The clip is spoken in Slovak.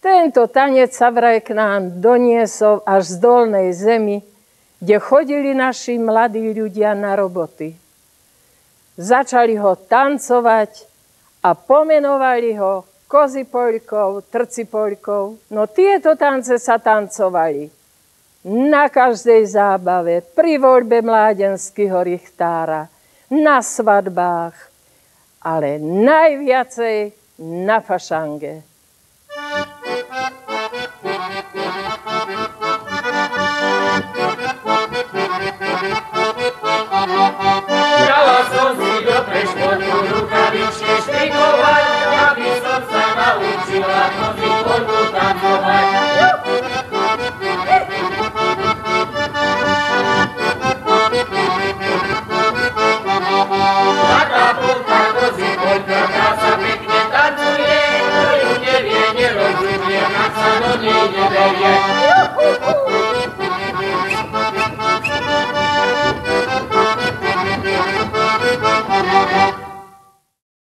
Tento tanec sa vraj k nám doniesol až z dolnej zemi, kde chodili naši mladí ľudia na roboty. Začali ho tancovať a pomenovali ho kozipoľkou, trcipoľkou. No tieto tance sa tancovali na každej zábave, pri voľbe mládenského richtára, na svadbách, ale najviacej na fašange. Dala som si do prešportu rukavičky štrikovať, aby som sa naučila kozipoľku tancovať. Taká polka kozipoľka, tá sa pekne tancuje, kto ju nevie, nerozumie, ak sa do nej neberie.